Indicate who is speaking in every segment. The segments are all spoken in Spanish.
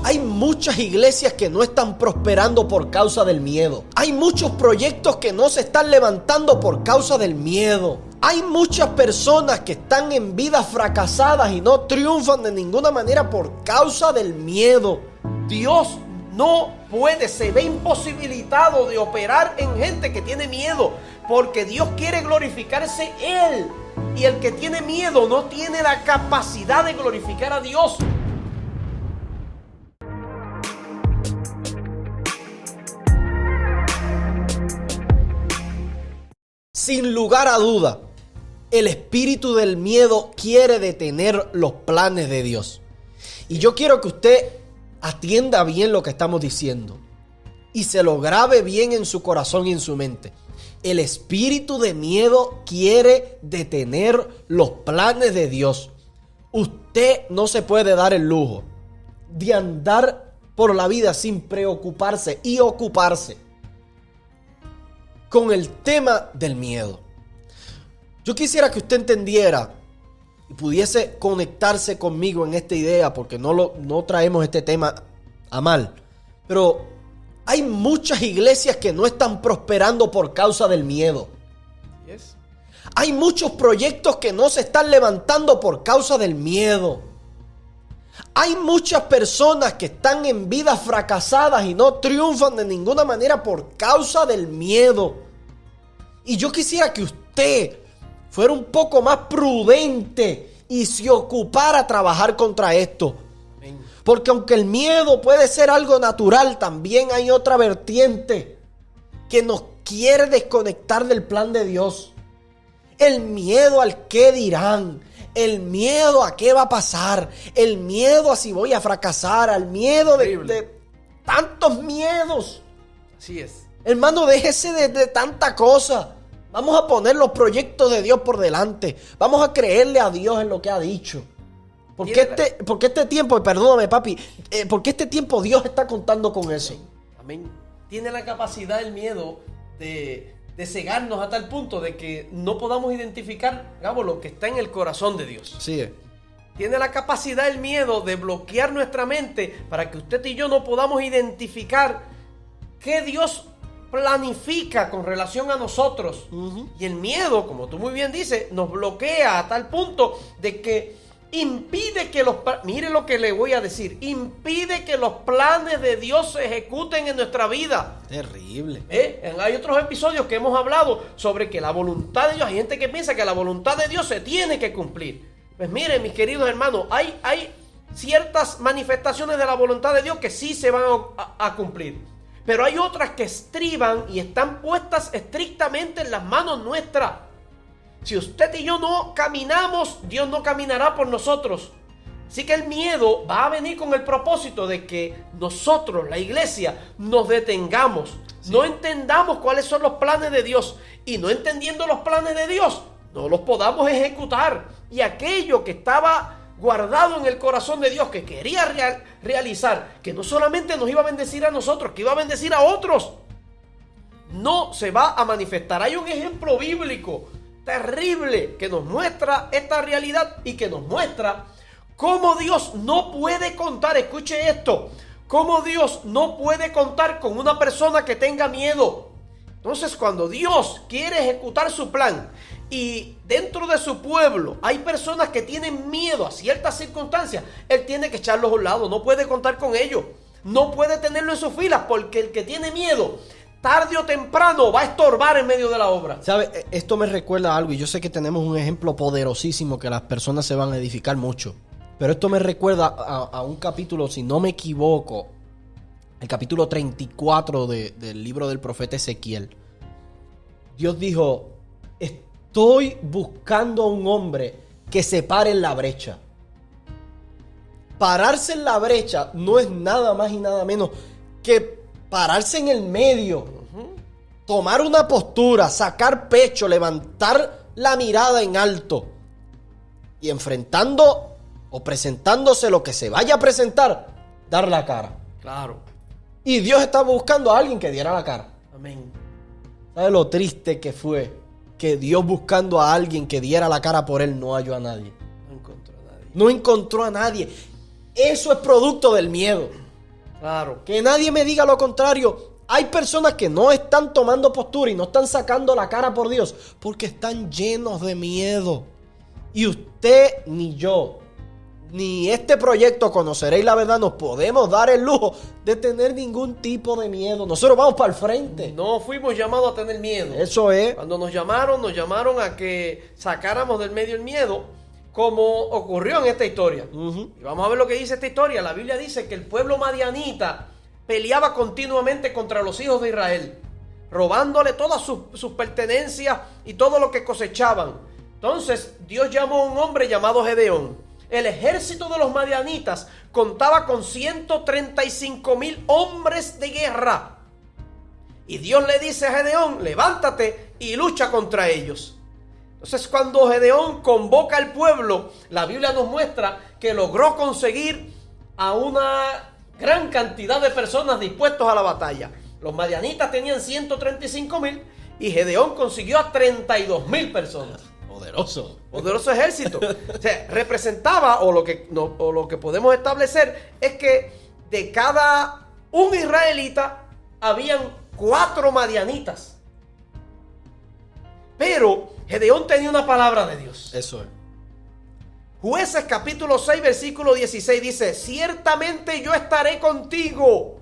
Speaker 1: Hay muchas iglesias que no están prosperando por causa del miedo. Hay muchos proyectos que no se están levantando por causa del miedo. Hay muchas personas que están en vidas fracasadas y no triunfan de ninguna manera por causa del miedo. Dios no puede, se ve imposibilitado de operar en gente que tiene miedo, porque Dios quiere glorificarse Él. Y el que tiene miedo no tiene la capacidad de glorificar a Dios. Sin lugar a duda, el espíritu del miedo quiere detener los planes de Dios. Y yo quiero que usted atienda bien lo que estamos diciendo y se lo grabe bien en su corazón y en su mente. El espíritu de miedo quiere detener los planes de Dios. Usted no se puede dar el lujo de andar por la vida sin preocuparse y ocuparse con el tema del miedo. Yo quisiera que usted entendiera y pudiese conectarse conmigo en esta idea, porque no traemos este tema a mal, pero hay muchas iglesias que no están prosperando por causa del miedo. Yes. Hay muchos proyectos que no se están levantando por causa del miedo. Hay muchas personas que están en vidas fracasadas y no triunfan de ninguna manera por causa del miedo. Y yo quisiera que usted fuera un poco más prudente y se ocupara a trabajar contra esto. Porque aunque el miedo puede ser algo natural, también hay otra vertiente que nos quiere desconectar del plan de Dios. El miedo al qué dirán, el miedo a qué va a pasar, el miedo a si voy a fracasar, al miedo de tantos miedos. Así es. Hermano, déjese de tanta cosa. Vamos a poner los proyectos de Dios por delante. Vamos a creerle a Dios en lo que ha dicho. Porque este tiempo, perdóname papi, porque este tiempo Dios está contando con eso. Amén. Tiene la capacidad el miedo de cegarnos a tal punto de que no podamos identificar, digamos, lo que está en el corazón de Dios. Sí. Tiene la capacidad el miedo de bloquear nuestra mente para que usted y yo no podamos identificar qué Dios planifica con relación a nosotros. Y el miedo, como tú muy bien dices, nos bloquea a tal punto de que impide que mire lo que le voy a decir, impide que los planes de Dios se ejecuten en nuestra vida. Terrible. Hay otros episodios que hemos hablado sobre que la voluntad de Dios, hay gente que piensa que la voluntad de Dios se tiene que cumplir. Pues miren, mis queridos hermanos, hay ciertas manifestaciones de la voluntad de Dios que sí se van a cumplir. Pero hay otras que estriban y están puestas estrictamente en las manos nuestras. Si usted y yo no caminamos, Dios no caminará por nosotros. Así que el miedo va a venir con el propósito de que nosotros, la iglesia, nos detengamos. Sí. No entendamos cuáles son los planes de Dios. Y no entendiendo los planes de Dios, no los podamos ejecutar. Y aquello que estaba guardado en el corazón de Dios, que quería realizar, que no solamente nos iba a bendecir a nosotros, que iba a bendecir a otros, no se va a manifestar. Hay un ejemplo bíblico terrible que nos muestra esta realidad y que nos muestra cómo Dios no puede contar, escuche esto, cómo Dios no puede contar con una persona que tenga miedo. Entonces, cuando Dios quiere ejecutar su plan y dentro de su pueblo hay personas que tienen miedo a ciertas circunstancias, Él tiene que echarlos a un lado, no puede contar con ellos, no puede tenerlo en sus filas, porque el que tiene miedo, tarde o temprano, va a estorbar en medio de la obra. ¿Sabe? Esto me recuerda a algo, y yo sé que tenemos un ejemplo poderosísimo que las personas se van a edificar mucho, pero esto me recuerda a un capítulo, si no me equivoco, el capítulo 34 del libro del profeta Ezequiel. Dios dijo: estoy buscando a un hombre que se pare en la brecha. Pararse en la brecha no es nada más y nada menos que pararse en el medio, tomar una postura, sacar pecho, levantar la mirada en alto y enfrentando o presentándose lo que se vaya a presentar, dar la cara. Claro. Y Dios está buscando a alguien que diera la cara. Amén. ¿Sabe lo triste que fue? Que Dios, buscando a alguien que diera la cara por él, no halló a nadie. No encontró a nadie. No encontró a nadie. Eso es producto del miedo.
Speaker 2: Claro.
Speaker 1: Que nadie me diga lo contrario. Hay personas que no están tomando postura y no están sacando la cara por Dios porque están llenos de miedo. Y usted ni yo, ni este proyecto Conoceréis la Verdad nos podemos dar el lujo de tener ningún tipo de miedo. Nosotros vamos para el frente.
Speaker 2: No fuimos llamados a tener miedo.
Speaker 1: Eso es.
Speaker 2: Cuando nos llamaron a que sacáramos del medio el miedo, como ocurrió en esta historia. Y vamos a ver lo que dice esta historia. La Biblia dice que el pueblo madianita peleaba continuamente contra los hijos de Israel, robándole todas sus pertenencias y todo lo que cosechaban. Entonces Dios llamó a un hombre llamado Gedeón. El ejército de los madianitas contaba con 135,000 hombres de guerra. Y Dios le dice a Gedeón: levántate y lucha contra ellos. Entonces, cuando Gedeón convoca al pueblo, la Biblia nos muestra que logró conseguir a una gran cantidad de personas dispuestos a la batalla. Los madianitas tenían 135,000 y Gedeón consiguió a 32,000 personas. Poderoso ejército. O sea, representaba, o lo que podemos establecer es que de cada un israelita habían 4 madianitas. Pero Gedeón tenía una palabra de Dios.
Speaker 1: Eso es.
Speaker 2: Jueces capítulo 6 versículo 16 dice: ciertamente yo estaré contigo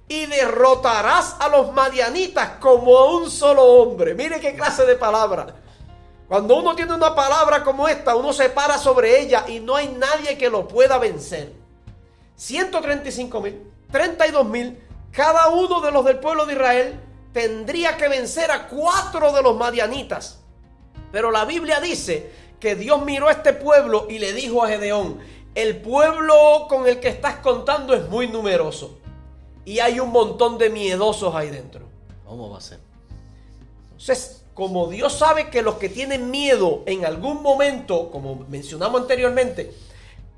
Speaker 2: y derrotarás a los madianitas como a un solo hombre. Mire qué clase de palabra. Cuando uno tiene una palabra como esta, uno se para sobre ella y no hay nadie que lo pueda vencer. 135,000, 32,000, cada uno de los del pueblo de Israel tendría que vencer a 4 de los madianitas. Pero la Biblia dice que Dios miró a este pueblo y le dijo a Gedeón: el pueblo con el que estás contando es muy numeroso y hay un montón de miedosos ahí dentro.
Speaker 1: ¿Cómo va a ser?
Speaker 2: Entonces, como Dios sabe que los que tienen miedo en algún momento, como mencionamos anteriormente,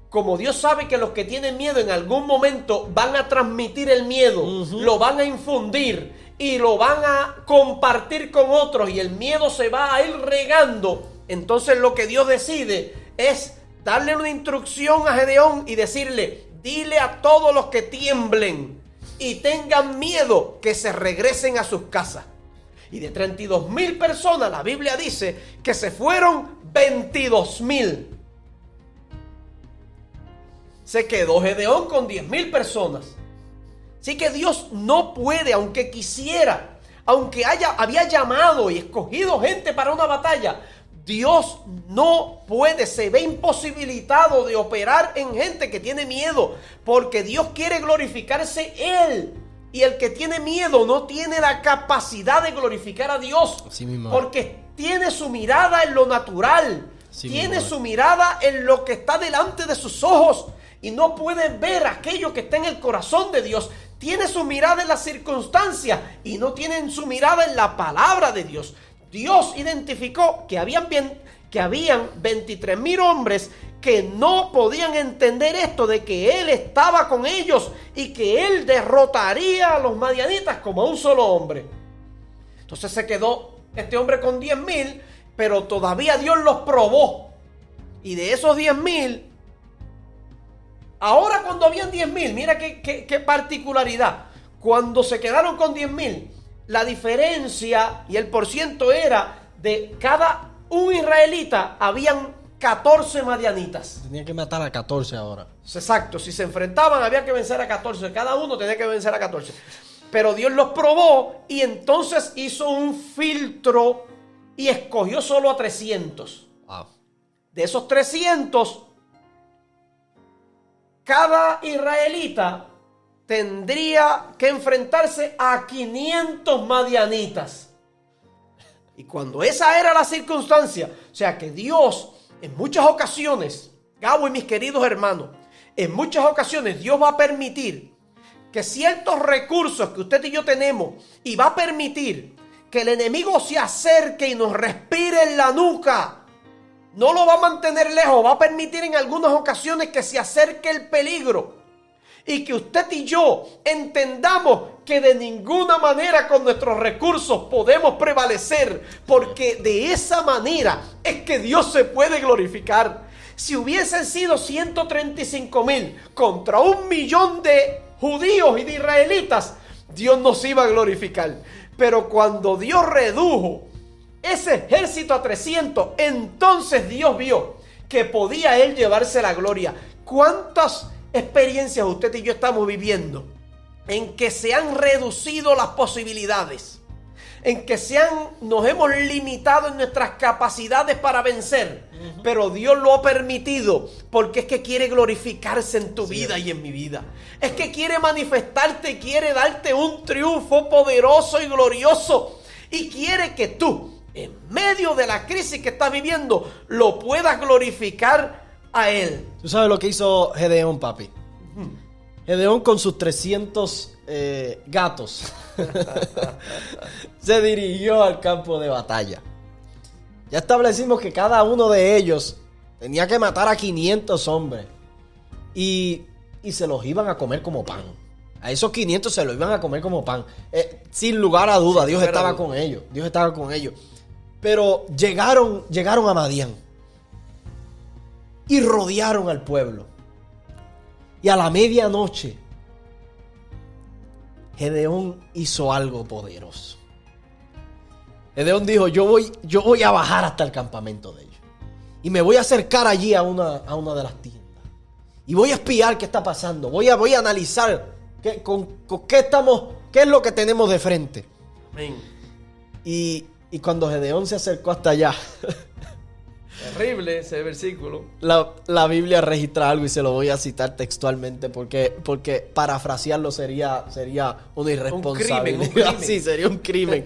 Speaker 2: como Dios sabe que los que tienen miedo en algún momento van a transmitir el miedo, lo van a infundir y lo van a compartir con otros y el miedo se va a ir regando, entonces lo que Dios decide es darle una instrucción a Gedeón y decirle: dile a todos los que tiemblen y tengan miedo que se regresen a sus casas. Y de 32,000 personas, la Biblia dice que se fueron 22,000. Se quedó Gedeón con 10,000 personas. Así que Dios no puede, aunque quisiera, aunque había llamado y escogido gente para una batalla, Dios no puede, se ve imposibilitado de operar en gente que tiene miedo, porque Dios quiere glorificarse Él. Y el que tiene miedo no tiene la capacidad de glorificar a Dios, porque tiene su mirada en lo natural, tiene su mirada en lo que está delante de sus ojos y no puede ver aquello que está en el corazón de Dios. Tiene su mirada en las circunstancias y no tiene su mirada en la palabra de Dios. Dios identificó que habían 23,000 hombres que no podían entender esto de que Él estaba con ellos y que Él derrotaría a los madianitas como a un solo hombre. Entonces se quedó este hombre con 10,000, pero todavía Dios los probó. Y de esos 10,000, ahora cuando habían 10,000, mira qué particularidad. Cuando se quedaron con 10,000, la diferencia y el porciento era de cada un israelita habían 14 madianitas.
Speaker 1: Tenía que matar a 14 ahora.
Speaker 2: Exacto, si se enfrentaban había que vencer a 14. Cada uno tenía que vencer a 14. Pero Dios los probó y entonces hizo un filtro y escogió solo a 300.
Speaker 1: Wow.
Speaker 2: De esos 300, cada israelita tendría que enfrentarse a 500 madianitas. Y cuando esa era la circunstancia, o sea que Dios en muchas ocasiones, Gabo y mis queridos hermanos, en muchas ocasiones Dios va a permitir que ciertos recursos que usted y yo tenemos, y va a permitir que el enemigo se acerque y nos respire en la nuca. No lo va a mantener lejos, va a permitir en algunas ocasiones que se acerque el peligro. Y que usted y yo entendamos que de ninguna manera con nuestros recursos podemos prevalecer, porque de esa manera es que Dios se puede glorificar. Si hubiesen sido 135,000 contra 1,000,000 judíos y de israelitas, Dios nos iba a glorificar. Pero cuando Dios redujo ese ejército a 300, entonces Dios vio que podía Él llevarse la gloria. ¿Cuántas experiencias usted y yo estamos viviendo en que se han reducido las posibilidades? En que nos hemos limitado en nuestras capacidades para vencer. Pero Dios lo ha permitido porque es que quiere glorificarse en tu vida y en mi vida. Es que quiere manifestarte, quiere darte un triunfo poderoso y glorioso. Y quiere que tú, en medio de la crisis que estás viviendo, lo puedas glorificar a Él.
Speaker 1: ¿Tú sabes lo que hizo Gedeón, papi? Gedeón con sus 300 gatos se dirigió al campo de batalla. Ya establecimos que cada uno de ellos tenía que matar a 500 hombres y se los iban a comer como pan. A esos 500 se los iban a comer como pan. Sin lugar a duda, Dios estaba con ellos. Dios estaba con ellos. Pero llegaron a Madián y rodearon al pueblo. Y a la medianoche, Gedeón hizo algo poderoso. Gedeón dijo, yo voy a bajar hasta el campamento de ellos. Y me voy a acercar allí a una de las tiendas. Y voy a espiar qué está pasando. Voy a analizar qué es lo que tenemos de frente.
Speaker 2: Amén.
Speaker 1: Y cuando Gedeón se acercó hasta allá...
Speaker 2: Terrible ese versículo.
Speaker 1: La Biblia registra algo y se lo voy a citar textualmente porque parafrasearlo sería una irresponsabilidad.
Speaker 2: Un crimen.
Speaker 1: Sí, sería un crimen.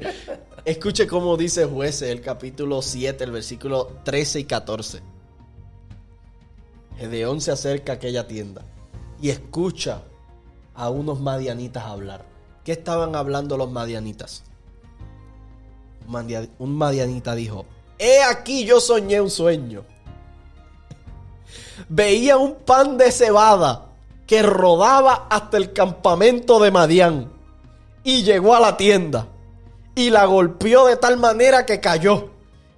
Speaker 1: Escuche cómo dice Jueces, el capítulo 7, el versículo 13 y 14. Gedeón se acerca a aquella tienda y escucha a unos madianitas hablar. ¿Qué estaban hablando los madianitas? Un madianita dijo: he aquí yo soñé un sueño. Veía un pan de cebada que rodaba hasta el campamento de Madián y llegó a la tienda y la golpeó de tal manera que cayó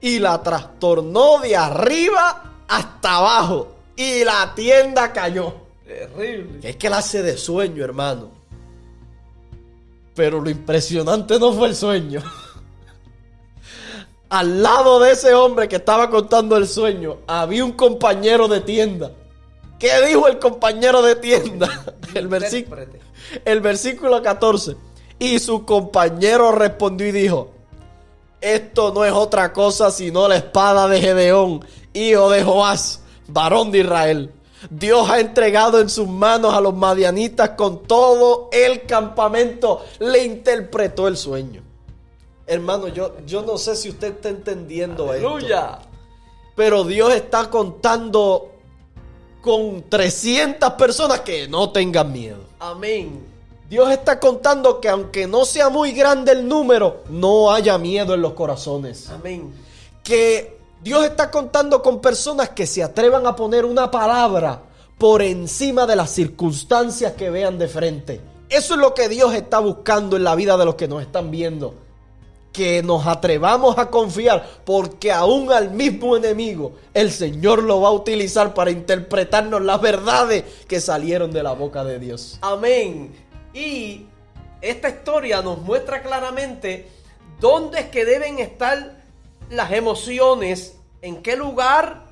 Speaker 1: y la trastornó de arriba hasta abajo y la tienda cayó.
Speaker 2: Terrible.
Speaker 1: ¿Qué clase de sueño, hermano? Pero lo impresionante no fue el sueño. Al lado de ese hombre que estaba contando el sueño, había un compañero de tienda. ¿Qué dijo el compañero de tienda? El versículo 14. Y su compañero respondió y dijo: esto no es otra cosa sino la espada de Gedeón, hijo de Joás, varón de Israel. Dios ha entregado en sus manos a los madianitas con todo el campamento. Le interpretó el sueño. Hermano, yo no sé si usted está entendiendo
Speaker 2: ¡Aleluya!
Speaker 1: esto. Pero Dios está contando con 300 personas que no tengan miedo.
Speaker 2: Amén.
Speaker 1: Dios está contando que aunque no sea muy grande el número, no haya miedo en los corazones.
Speaker 2: Amén.
Speaker 1: Que Dios está contando con personas que se atrevan a poner una palabra por encima de las circunstancias que vean de frente. Eso es lo que Dios está buscando en la vida de los que nos están viendo. Que nos atrevamos a confiar, porque aún al mismo enemigo el Señor lo va a utilizar para interpretarnos las verdades que salieron de la boca de Dios.
Speaker 2: Amén. Y esta historia nos muestra claramente dónde es que deben estar las emociones, en qué lugar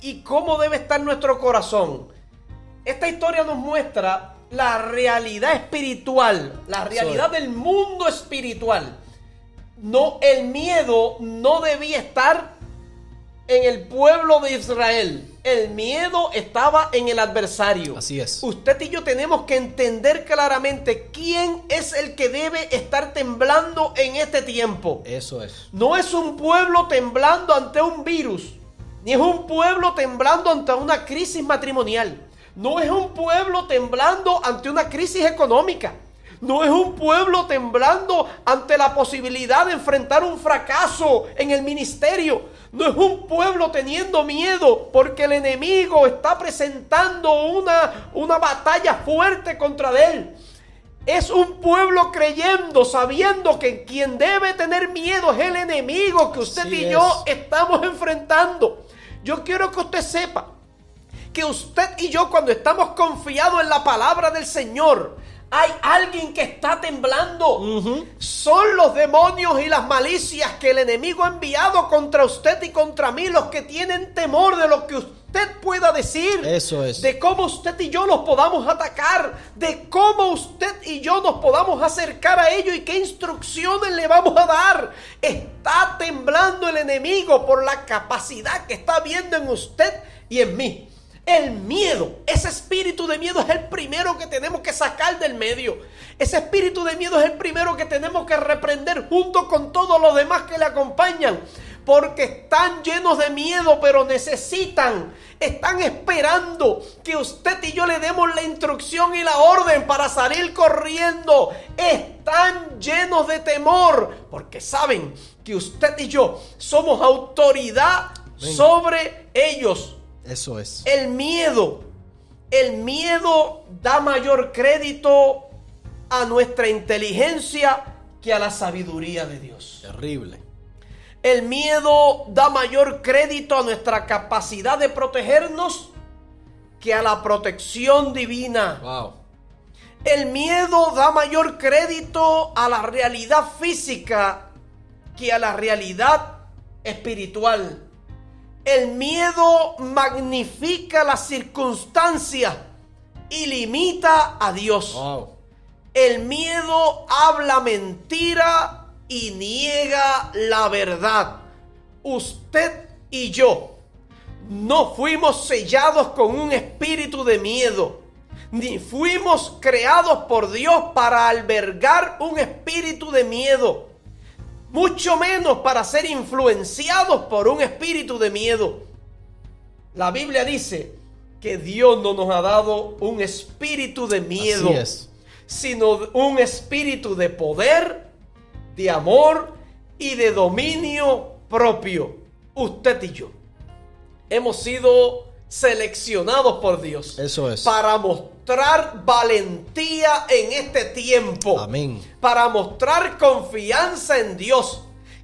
Speaker 2: y cómo debe estar nuestro corazón. Esta historia nos muestra la realidad espiritual, la realidad del mundo espiritual. No, el miedo no debía estar en el pueblo de Israel. El miedo estaba en el adversario.
Speaker 1: Así es.
Speaker 2: Usted y yo tenemos que entender claramente quién es el que debe estar temblando en este tiempo.
Speaker 1: Eso es.
Speaker 2: No es un pueblo temblando ante un virus, ni es un pueblo temblando ante una crisis matrimonial. No es un pueblo temblando ante una crisis económica. No es un pueblo temblando ante la posibilidad de enfrentar un fracaso en el ministerio. No es un pueblo teniendo miedo porque el enemigo está presentando una batalla fuerte contra él. Es un pueblo creyendo, sabiendo que quien debe tener miedo es el enemigo que usted y yo estamos enfrentando. Yo quiero que usted sepa que usted y yo, cuando estamos confiados en la palabra del Señor, hay alguien que está temblando. Son los demonios y las malicias que el enemigo ha enviado contra usted y contra mí, los que tienen temor de lo que usted pueda decir.
Speaker 1: Eso es.
Speaker 2: De cómo usted y yo los podamos atacar, de cómo usted y yo nos podamos acercar a ellos y qué instrucciones le vamos a dar. Está temblando el enemigo por la capacidad que está viendo en usted y en mí. El miedo, ese espíritu de miedo es el primero que tenemos que sacar del medio. Ese espíritu de miedo es el primero que tenemos que reprender junto con todos los demás que le acompañan. Porque están llenos de miedo, pero están esperando que usted y yo le demos la instrucción y la orden para salir corriendo. Están llenos de temor, porque saben que usted y yo somos autoridad sobre ellos.
Speaker 1: Eso es.
Speaker 2: El miedo da mayor crédito a nuestra inteligencia que a la sabiduría de Dios.
Speaker 1: Terrible.
Speaker 2: El miedo da mayor crédito a nuestra capacidad de protegernos que a la protección divina.
Speaker 1: Wow.
Speaker 2: El miedo da mayor crédito a la realidad física que a la realidad espiritual. El miedo magnifica las circunstancias y limita a Dios.
Speaker 1: Wow.
Speaker 2: El miedo habla mentira y niega la verdad. Usted y yo no fuimos sellados con un espíritu de miedo, ni fuimos creados por Dios para albergar un espíritu de miedo, mucho menos para ser influenciados por un espíritu de miedo. La Biblia dice que Dios no nos ha dado un espíritu de miedo,
Speaker 1: así es,
Speaker 2: sino un espíritu de poder, de amor y de dominio propio. Usted y yo hemos sido seleccionados por Dios.
Speaker 1: eso es.
Speaker 2: Para mostrar valentía en este tiempo.
Speaker 1: Amén.
Speaker 2: Para mostrar confianza en Dios.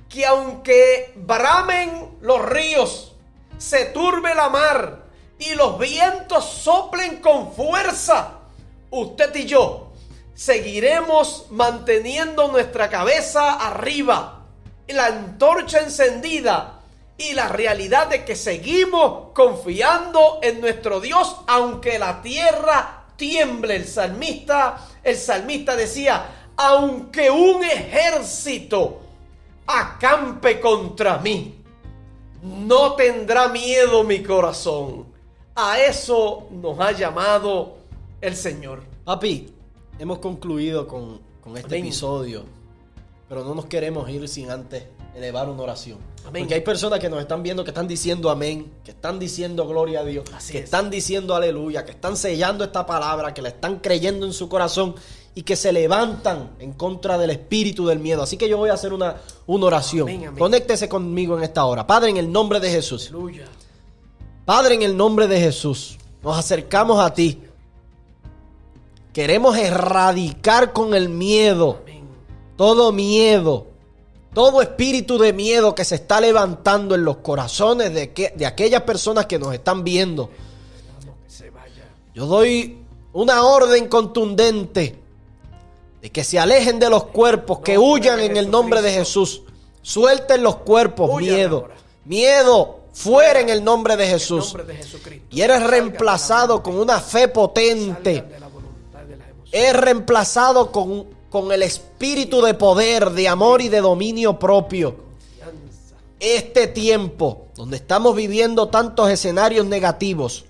Speaker 2: Que aunque bramen los ríos, se turbe la mar y los vientos soplen con fuerza, usted y yo seguiremos manteniendo nuestra cabeza arriba, la antorcha encendida y la realidad de que seguimos confiando en nuestro Dios aunque la tierra tiemble. El salmista decía: aunque un ejército acampe contra mí, no tendrá miedo mi corazón. A eso nos ha llamado el Señor.
Speaker 1: Papi, hemos concluido con este
Speaker 2: Amén.
Speaker 1: episodio, pero no nos queremos ir sin antes elevar una oración.
Speaker 2: Amén.
Speaker 1: Porque hay personas que nos están viendo, que están diciendo amén, que están diciendo gloria a Dios,
Speaker 2: Así
Speaker 1: que
Speaker 2: es.
Speaker 1: están diciendo aleluya, que están sellando esta palabra, que la están creyendo en su corazón y que se levantan en contra del espíritu del miedo. Así que yo voy a hacer una oración.
Speaker 2: Amén, amén.
Speaker 1: Conéctese conmigo en esta hora. Padre, en el nombre de Jesús.
Speaker 2: Aleluya.
Speaker 1: Padre, en el nombre de Jesús, nos acercamos a ti. Queremos erradicar con el miedo,
Speaker 2: Amén.
Speaker 1: todo miedo, todo espíritu de miedo que se está levantando en los corazones de aquellas personas que nos están viendo.
Speaker 2: Dejamos que se vaya.
Speaker 1: Yo doy una orden contundente de que se alejen de los cuerpos, que
Speaker 2: Nombre
Speaker 1: huyan
Speaker 2: de
Speaker 1: en el nombre de Jesús. Suelten los cuerpos,
Speaker 2: Huyan
Speaker 1: miedo.
Speaker 2: ahora.
Speaker 1: Miedo, fuera en el nombre de
Speaker 2: En
Speaker 1: Jesús.
Speaker 2: nombre de Jesucristo.
Speaker 1: Y eres
Speaker 2: Salgan
Speaker 1: reemplazado
Speaker 2: de la
Speaker 1: con
Speaker 2: mente,
Speaker 1: una fe potente.
Speaker 2: salgan de la voluntad, de las emociones.
Speaker 1: Es reemplazado con el espíritu de poder, de amor y de dominio propio.
Speaker 2: Confianza.
Speaker 1: Este tiempo donde estamos viviendo tantos escenarios negativos,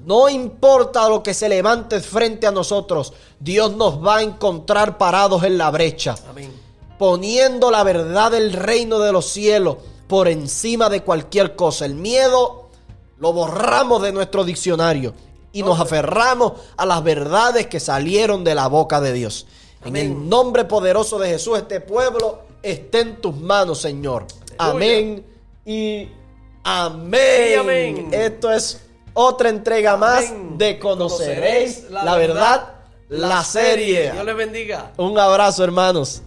Speaker 1: no importa lo que se levante frente a nosotros, Dios nos va a encontrar parados en la brecha,
Speaker 2: Amén.
Speaker 1: poniendo la verdad del reino de los cielos por encima de cualquier cosa. El miedo lo borramos de nuestro diccionario y nos aferramos a las verdades que salieron de la boca de Dios.
Speaker 2: Amén.
Speaker 1: En el nombre poderoso de Jesús, este pueblo esté en tus manos, Señor.
Speaker 2: Aleluya.
Speaker 1: Amén y amén.
Speaker 2: Y amén.
Speaker 1: Esto es otra entrega más
Speaker 2: Amén.
Speaker 1: de Conoceréis la verdad, la serie.
Speaker 2: Dios les bendiga.
Speaker 1: Un abrazo, hermanos.